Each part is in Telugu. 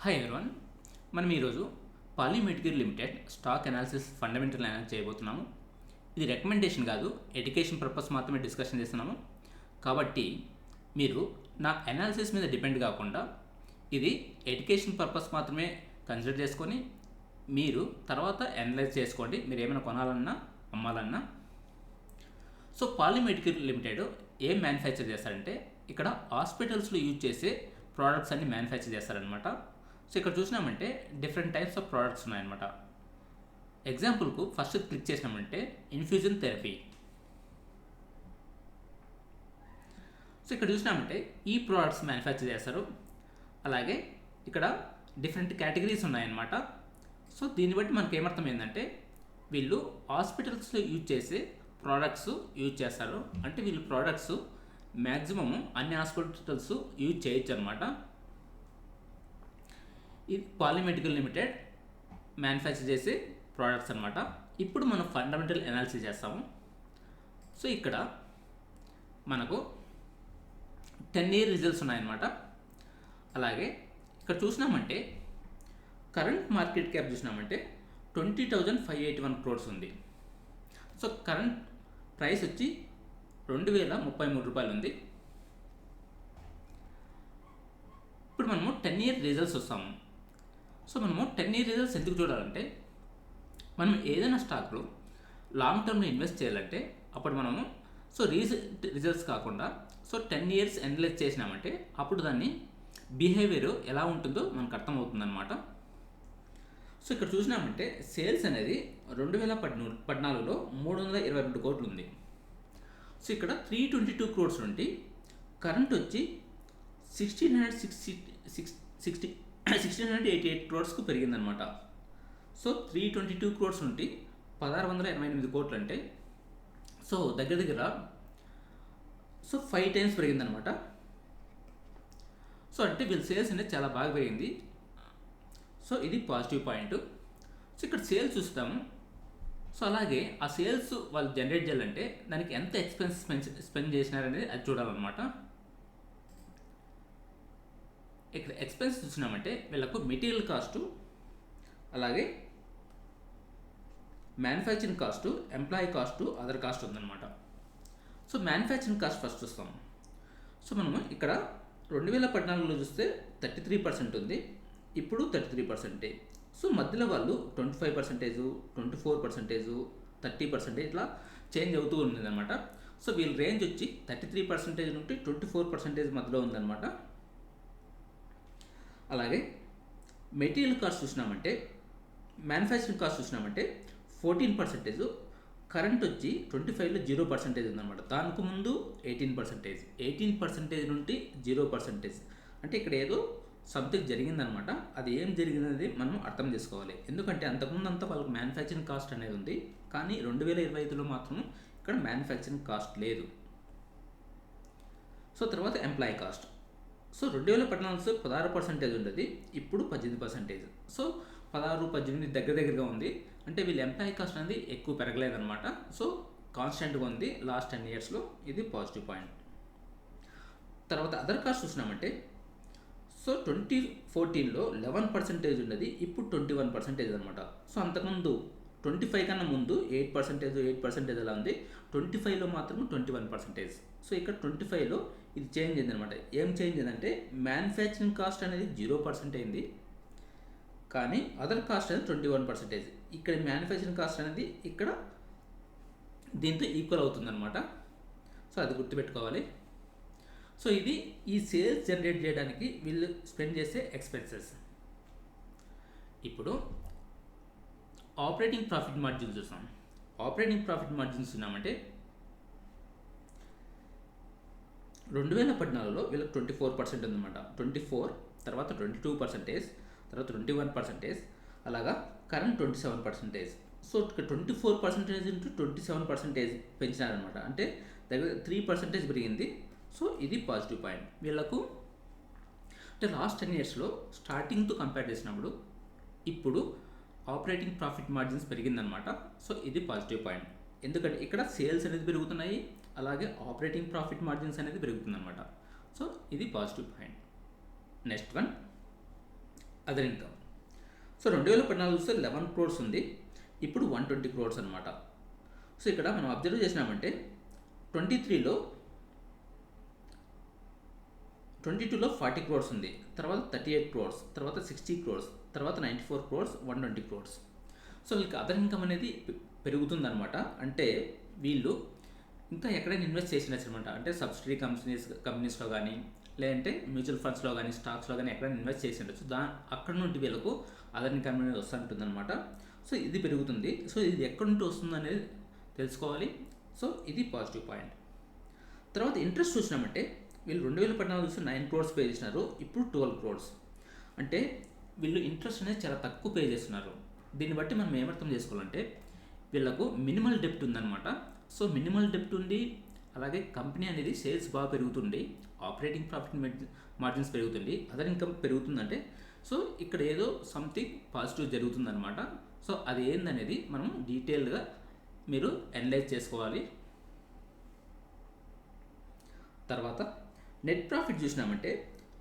హాయ్ ఎవరివన్, మనం ఈరోజు Poly Medicure limited stock analysis fundamental analysis చేయబోతున్నాము. ఇది రికమెండేషన్ కాదు, ఎడ్యుకేషన్ పర్పస్ మాత్రమే డిస్కషన్ చేస్తున్నాము. కాబట్టి మీరు నా అనాలిసిస్ మీద డిపెండ్ కాకుండా ఇది ఎడ్యుకేషన్ పర్పస్ మాత్రమే కన్సిడర్ చేసుకొని మీరు తర్వాత అనలైజ్ చేసుకోండి, మీరు ఏమైనా కొనాలన్నా అమ్మాలన్నా. సో పాలీమెడిక్యూర్ లిమిటెడ్ ఏం మ్యానుఫ్యాక్చర్ చేస్తారంటే ఇక్కడ హాస్పిటల్స్లో యూజ్ చేసే ప్రోడక్ట్స్ అన్ని మ్యానుఫ్యాక్చర్ చేస్తారనమాట. సో ఇక్కడ చూసినామంటే డిఫరెంట్ టైప్స్ ఆఫ్ ప్రోడక్ట్స్ ఉన్నాయన్నమాట. ఎగ్జాంపుల్కు ఫస్ట్ క్లిక్ చేసినామంటే ఇన్ఫ్యూజన్ థెరపీ. సో ఇక్కడ చూసినామంటే ఈ ప్రోడక్ట్స్ మ్యానుఫ్యాక్చర్ చేస్తారు. అలాగే ఇక్కడ డిఫరెంట్ కేటగిరీస్ ఉన్నాయన్నమాట. సో దీన్ని బట్టి మనకు ఏమర్థమైందంటే వీళ్ళు హాస్పిటల్స్లో యూజ్ చేసే ప్రోడక్ట్స్ యూజ్ చేస్తారు. అంటే వీళ్ళు ప్రోడక్ట్స్ మ్యాక్సిమము అన్ని హాస్పిటల్స్ యూజ్ చేయొచ్చు అనమాట. ఇది పాలీమెడికల్ లిమిటెడ్ మ్యానుఫ్యాక్చర్ చేసే ప్రోడక్ట్స్ అనమాట. ఇప్పుడు మనం ఫండమెంటల్ అనాలిసిస్ చేస్తాము. సో ఇక్కడ మనకు 10-year రిజల్ట్స్ ఉన్నాయన్నమాట. అలాగే ఇక్కడ చూసినామంటే కరెంట్ మార్కెట్ క్యాప్ చూసినామంటే 20,581 crores ఉంది. సో కరెంట్ ప్రైస్ వచ్చి 2,033 రూపాయలు ఉంది. ఇప్పుడు మనము 10-year రిజల్ట్స్ వస్తాము. సో మనము 10-year రిజల్ట్స్ ఎందుకు చూడాలంటే మనం ఏదైనా స్టాక్లో లాంగ్ టర్మ్లో ఇన్వెస్ట్ చేయాలంటే అప్పుడు మనము సో రీసెంట్ రిజల్ట్స్ కాకుండా సో 10 years అనలైజ్ చేసినామంటే అప్పుడు దాన్ని బిహేవియర్ ఎలా ఉంటుందో మనకు అర్థమవుతుంది అనమాట. సో ఇక్కడ చూసినామంటే సేల్స్ అనేది 2014లో 322 కోట్లు ఉంది. సో ఇక్కడ 322 crores నుండి కరెంట్ వచ్చి 1688 crores పెరిగిందనమాట. సో 322 crores నుండి 1688 కోట్లు అంటే సో దగ్గర సో 5 times పెరిగిందనమాట. సో అంటే వీళ్ళ సేల్స్ అనేది చాలా బాగా పెరిగింది. సో ఇది పాజిటివ్ పాయింట్. సో ఇక్కడ సేల్స్ చూస్తాము. సో అలాగే ఆ సేల్స్ వాళ్ళు జనరేట్ చేయాలంటే దానికి ఎంత ఎక్స్పెన్స్ స్పెండ్ చేసినారనేది అది చూడాలన్నమాట. ఇక్కడ ఎక్స్పెన్స్ చూసినామంటే వీళ్ళకు మెటీరియల్ కాస్టు, అలాగే manufacturing cost, employee cost, other cost ఉందన్నమాట. సో మ్యానుఫ్యాక్చరింగ్ కాస్ట్ ఫస్ట్ చూస్తాం. సో మనము ఇక్కడ 2014లో చూస్తే 33% ఉంది, ఇప్పుడు 33%. సో మధ్యలో వాళ్ళు 25%, 24%, 30% ఇట్లా చేంజ్ అవుతూ ఉందన్నమాట. సో వీళ్ళ రేంజ్ వచ్చి 33% నుండి 24% మధ్యలో ఉందన్నమాట. అలాగే మెటీరియల్ కాస్ట్ చూసినామంటే మ్యానుఫ్యాక్చరింగ్ కాస్ట్ చూసినామంటే 14%, కరెంట్ వచ్చి 25లో 0% ఉందన్నమాట. దానికి ముందు 18% నుండి 0%. అంటే ఇక్కడ ఏదో సంథింగ్ జరిగిందనమాట. అది ఏం జరిగిందనేది మనం అర్థం చేసుకోవాలి. ఎందుకంటే అంతకుముందు అంతా వాళ్ళకి మ్యానుఫ్యాక్చరింగ్ కాస్ట్ అనేది ఉంది, కానీ 2025లో మాత్రం ఇక్కడ మ్యానుఫ్యాక్చరింగ్ కాస్ట్ లేదు. సో తర్వాత ఎంప్లాయీ కాస్ట్. సో 2014 16% ఉండేది, ఇప్పుడు 18%. సో 16-18 దగ్గరగా ఉంది. అంటే వీళ్ళ ఎంప్లాయీ కాస్ట్ అనేది ఎక్కువ పెరగలేదన్నమాట. సో కాన్స్టెంట్గా ఉంది లాస్ట్ 10 yearsలో. ఇది పాజిటివ్ పాయింట్. తర్వాత అదర్ కాస్ట్ చూసినామంటే సో 2014లో 11% ఉన్నది, ఇప్పుడు 21% అనమాట. సో అంతకుముందు 25 కన్నా ముందు 8% అలా ఉంది, 25లో మాత్రం 21%. సో ఇక్కడ 25లో ఇది చేంజ్ అయింది అనమాట. ఏం చేంజ్ అయిందంటే మ్యానుఫ్యాక్చరింగ్ కాస్ట్ అనేది 0% అయింది, కానీ అదర్ కాస్ట్ అనేది 21%. ఇక్కడ మ్యానుఫ్యాక్చరింగ్ కాస్ట్ అనేది ఇక్కడ దీంతో ఈక్వల్ అవుతుందన్నమాట. సో అది గుర్తుపెట్టుకోవాలి. సో ఇది ఈ సేల్స్ జనరేట్ చేయడానికి వీళ్ళు స్పెండ్ చేసే ఎక్స్పెన్సెస్. ఇప్పుడు ఆపరేటింగ్ ప్రాఫిట్ మార్జిన్ చూస్తాం. ఆపరేటింగ్ ప్రాఫిట్ మార్జిన్స్ చూసినామంటే 2014లో వీళ్ళకి 24% ఉందన్నమాట. 24, తర్వాత 22%, తర్వాత 21%, అలాగా కరెంట్ 27%. So 24% into 27% పెంచినారనమాట. అంటే దగ్గర 3% పెరిగింది. సో ఇది పాజిటివ్ పాయింట్. వీళ్ళకు అంటే లాస్ట్ 10 yearsలో స్టార్టింగ్తో కంపేర్ చేసినప్పుడు ఇప్పుడు ఆపరేటింగ్ ప్రాఫిట్ మార్జిన్స్ పెరిగిందనమాట. సో ఇది పాజిటివ్ పాయింట్. ఎందుకంటే ఇక్కడ సేల్స్ అనేది పెరుగుతున్నాయి, అలాగే ఆపరేటింగ్ ప్రాఫిట్ మార్జిన్స్ అనేది పెరుగుతుందన్నమాట. సో ఇది positive point. Next one other income. So 2014 చూస్తే 11 క్రోర్స్ ఉంది, ఇప్పుడు 120 క్రోర్స్ అనమాట. సో ఇక్కడ మనం అబ్జర్వ్ చేసినామంటే 23లో 22లో 40 క్రోర్స్ ఉంది, తర్వాత 38 క్రోర్స్, తర్వాత 60 క్రోర్స్, తర్వాత 94 క్రోర్స్, 120 క్రోర్స్. సో వీళ్ళకి అదర్ ఇన్కమ్ అనేది పెరుగుతుందనమాట. అంటే వీళ్ళు ఇంకా ఎక్కడైనా ఇన్వెస్ట్ చేసినచ్చు అనమాట. అంటే సబ్సిడరీ కంపెనీస్లో కానీ, లేదంటే మ్యూచువల్ ఫండ్స్లో కానీ, స్టాక్స్లో కానీ ఎక్కడైనా ఇన్వెస్ట్ చేసి ఉండొచ్చు. అక్కడ నుండి వీళ్ళకు అదర్ ఇన్కమ్ అనేది వస్తుంటుంది అనమాట. సో ఇది పెరుగుతుంది. సో ఇది ఎక్కడి నుండి వస్తుంది అనేది తెలుసుకోవాలి. సో ఇది పాజిటివ్ పాయింట్. తర్వాత ఇంట్రెస్ట్ చూసినామంటే వీళ్ళు 2014 చూస్తే 9 క్రోర్స్ పే చేసినారు, ఇప్పుడు 12 క్రోర్స్. అంటే వీళ్ళు ఇంట్రెస్ట్ అనేది చాలా తక్కువ పే చేస్తున్నారు. దీన్ని బట్టి మనం ఏమర్థం చేసుకోవాలంటే వీళ్ళకు మినిమల్ డెప్ట్ ఉందన్నమాట. సో మినిమల్ డెప్ట్ ఉంది, అలాగే కంపెనీ అనేది సేల్స్ బాగా పెరుగుతుంది, ఆపరేటింగ్ ప్రాఫిట్ మార్జిన్స్ పెరుగుతుంది, అదర్ ఇన్కమ్ పెరుగుతుందంటే సో ఇక్కడ ఏదో సంథింగ్ పాజిటివ్ జరుగుతుందన్నమాట. సో అది ఏందనేది మనం డీటెయిల్డ్గా మీరు అనలైజ్ చేసుకోవాలి. తర్వాత నెట్ ప్రాఫిట్ చూసినామంటే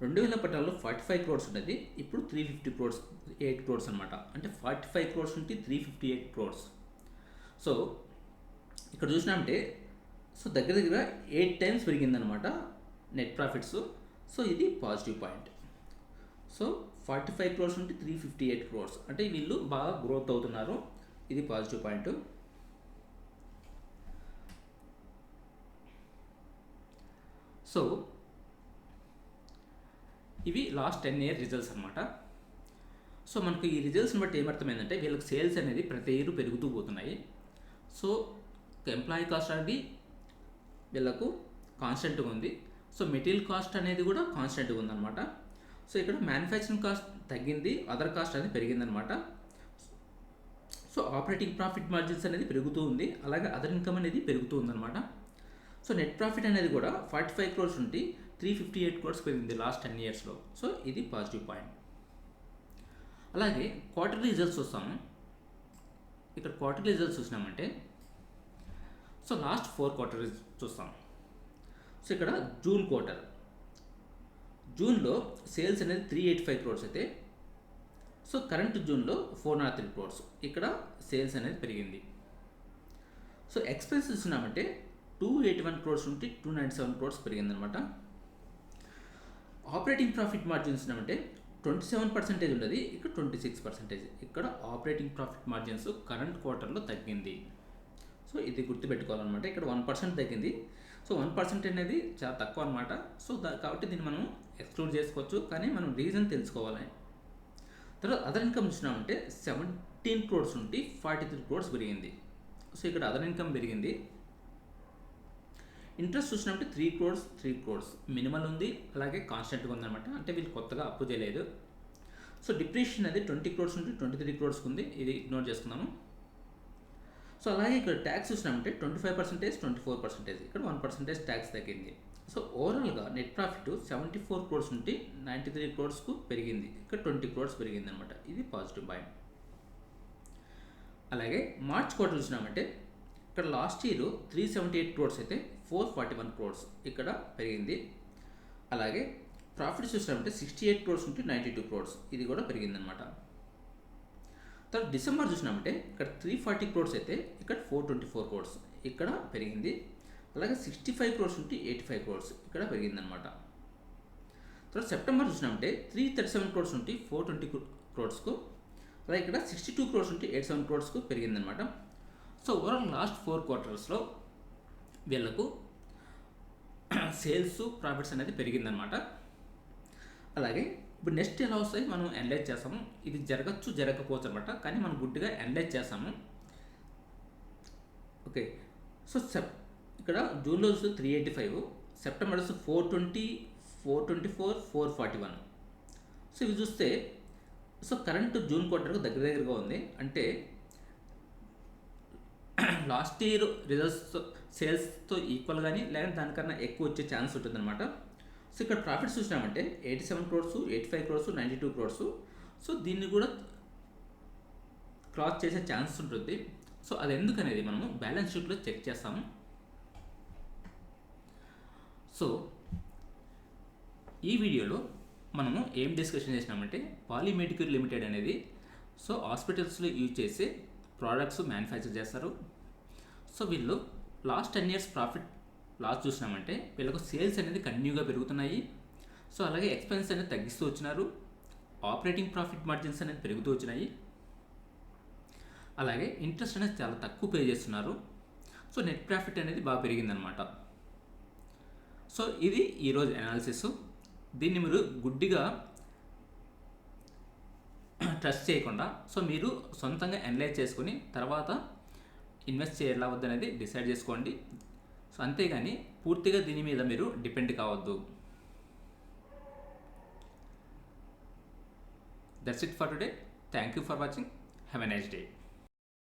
2014లో 45 క్రోర్స్ ఉన్నది, ఇప్పుడు 358 క్రోర్స్ అనమాట. అంటే 45 క్రోర్స్ నుండి 358 క్రోర్స్. సో ఇక్కడ చూసినామంటే సో దగ్గర 8 టైమ్స్ పెరిగిందనమాట నెట్ ప్రాఫిట్స్. సో ఇది పాజిటివ్ పాయింట్. సో 45 క్రోర్స్ నుండి 358 క్రోర్స్ అంటే వీళ్ళు బాగా గ్రోత్ అవుతున్నారు, ఇది పాజిటివ్ పాయింట్. సో ఇవి లాస్ట్ 10 ఇయర్ రిజల్ట్స్ అనమాట. సో మనకు ఈ రిజల్ట్స్ని బట్టి ఏమర్థమైందంటే వీళ్ళకి సేల్స్ అనేది ప్రతి ఇయర్ పెరుగుతూ పోతున్నాయి. సో ఎంప్లాయీ కాస్ట్ అనేది వీళ్ళకు కాన్స్టెంట్గా ఉంది. సో మెటీరియల్ కాస్ట్ అనేది కూడా కాన్స్టెంట్గా ఉందన్నమాట. సో ఇక్కడ మ్యానుఫ్యాక్చరింగ్ కాస్ట్ తగ్గింది, అదర్ కాస్ట్ అనేది పెరిగిందనమాట. సో ఆపరేటింగ్ ప్రాఫిట్ మార్జిన్స్ అనేది పెరుగుతూ ఉంది, అలాగే అదర్ ఇన్కమ్ అనేది పెరుగుతూ ఉందన్నమాట. సో నెట్ ప్రాఫిట్ అనేది కూడా 45 క్రోర్స్ నుండి 358 క్రోర్స్ పెరిగింది లాస్ట్ 10 ఇయర్స్లో. సో ఇది పాజిటివ్ పాయింట్. అలాగే క్వార్టర్లీ రిజల్ట్స్ చూస్తాము. ఇక్కడ క్వార్టర్లీ రిజల్ట్స్ చూసినామంటే సో లాస్ట్ 4 క్వార్టర్ చూస్తాం. సో ఇక్కడ జూన్ క్వార్టర్, జూన్లో సేల్స్ అనేది 385 క్రోర్స్ అయితే సో కరెంట్ జూన్లో 403 క్రోర్స్, ఇక్కడ సేల్స్ అనేది పెరిగింది. సో ఎక్స్పెన్స్ చూసినామంటే 281 క్రోర్స్ నుండి 297 క్రోర్స్ పెరిగిందనమాట. ఆపరేటింగ్ ప్రాఫిట్ మార్జిన్ చూసినామంటే 27% ఉన్నది, ఇక్కడ 26%. ఇక్కడ ఆపరేటింగ్ ప్రాఫిట్ మార్జిన్స్ కరెంట్ క్వార్టర్లో తగ్గింది. సో ఇది గుర్తుపెట్టుకోవాలన్నమాట. ఇక్కడ 1% తగ్గింది. సో 1% అనేది చాలా తక్కువ అనమాట. సో కాబట్టి దీన్ని మనం ఎక్స్క్లూడ్ చేసుకోవచ్చు, కానీ మనం రీజన్ తెలుసుకోవాలి. తర్వాత అదర్ ఇన్కమ్ చూసినామంటే 17 క్రోర్స్ నుండి 43 క్రోర్స్ పెరిగింది. సో ఇక్కడ అదర్ ఇన్కమ్ పెరిగింది. ఇంట్రెస్ట్ చూసినప్పుడు 3 క్రోర్స్ మినిమల్ ఉంది, అలాగే కాన్స్టెంట్గా ఉందన్నమాట. అంటే వీళ్ళు కొత్తగా అప్పు చేయలేదు. సో డిప్రిషియేషన్ అనేది 20 క్రోర్స్ నుండి 23 క్రోర్స్కి ఉంది, ఇది ఇగ్నోర్ చేసుకుందాము. సో అలాగే ఇక్కడ ట్యాక్స్ చూసినామంటే 25%, 24%, ఇక్కడ 1% ట్యాక్స్ తగ్గింది. సో ఓవరాల్గా నెట్ ప్రాఫిట్ 74 క్రోర్స్ నుండి 93 క్రోర్స్కు పెరిగింది, ఇక్కడ 20 క్రోర్స్ పెరిగింది అనమాట. ఇది పాజిటివ్ పాయింట్. అలాగే మార్చ్ క్వార్టర్ చూసినామంటే ఇక్కడ లాస్ట్ ఇయర్ 378 క్రోర్స్ అయితే 441 క్రోర్స్ ఇక్కడ పెరిగింది. అలాగే ప్రాఫిట్ చూసినామంటే 68 క్రోర్స్ నుండి 92 క్రోర్స్, ఇది కూడా పెరిగిందనమాట. తర్వాత డిసెంబర్ చూసినామంటే ఇక్కడ 340 క్రోర్స్ అయితే ఇక్కడ 424 క్రోర్స్, ఇక్కడ పెరిగింది. అలాగే 65 క్రోర్స్ నుండి 85 క్రోర్స్, ఇక్కడ పెరిగిందనమాట. తర్వాత సెప్టెంబర్ చూసినామంటే 337 క్రోర్స్ నుండి 420 క్రోర్స్కు, అలాగే ఇక్కడ 62 క్రోర్స్ నుండి 87 క్రోర్స్కు పెరిగిందనమాట. సో ఓవరాల్ లాస్ట్ 4 క్వార్టర్స్లో వీళ్ళకు సేల్స్ ప్రాఫిట్స్ అనేది పెరిగిందనమాట. అలాగే ఇప్పుడు నెక్స్ట్ ఎలా వస్తాయి మనం అనలైజ్ చేస్తాము. ఇది జరగచ్చు జరగకపోవచ్చు అనమాట, కానీ మనం గుడ్డిగా అనలైజ్ చేస్తాము. ఓకే. సో ఇక్కడ జూన్లో చూస్తే 385, సెప్టెంబర్ చూస్తే 420, 424, 441. సో ఇవి చూస్తే సో కరెంట్ జూన్ క్వార్టర్కు దగ్గరగా ఉంది. అంటే లాస్ట్ ఇయర్ రిజల్ట్స్ సేల్స్తో ఈక్వల్ కానీ లేదంటే దానికన్నా ఎక్కువ వచ్చే ఛాన్స్ ఉంటుందన్నమాట. సో ఇక్కడ ప్రాఫిట్స్ చూసినామంటే 87 క్రోర్స్, 85 క్రోర్స్, 92 క్రోర్స్. సో దీన్ని కూడా క్రాస్ చేసే ఛాన్స్ ఉంటుంది. సో అది ఎందుకనేది మనము బ్యాలెన్స్ షీట్లో చెక్ చేస్తాము. సో ఈ వీడియోలో మనము ఏం డిస్కషన్ చేసినామంటే పాలీమెడిక్యూర్ లిమిటెడ్ అనేది సో హాస్పిటల్స్లో యూజ్ చేసే ప్రోడక్ట్స్ మ్యానుఫ్యాక్చర్ చేస్తారు. సో వీళ్ళు లాస్ట్ 10 years ప్రాఫిట్ లాస్ చూసినామంటే వీళ్ళకు సేల్స్ అనేది కంటిన్యూగా పెరుగుతున్నాయి. సో అలాగే ఎక్స్పెన్స్ అనేది తగ్గిస్తూ వచ్చినారు. ఆపరేటింగ్ ప్రాఫిట్ మార్జిన్స్ అనేది పెరుగుతూ వచ్చినాయి. అలాగే ఇంట్రెస్ట్ అనేది చాలా తక్కువ పే చేస్తున్నారు. సో నెట్ ప్రాఫిట్ అనేది బాగా పెరిగిందనమాట. సో ఇది ఈరోజు అనాలిసిస్. దీన్ని మీరు గుడ్డిగా ట్రస్ట్ చేయకుండా సో మీరు సొంతంగా అనలైజ్ చేసుకొని తర్వాత ఇన్వెస్ట్ చేయాలా వద్దనేది డిసైడ్ చేసుకోండి. సో అంతేగాని పూర్తిగా దీని మీద మీరు డిపెండ్ కావద్దు. That's it for today. Thank you for watching. Have a nice day.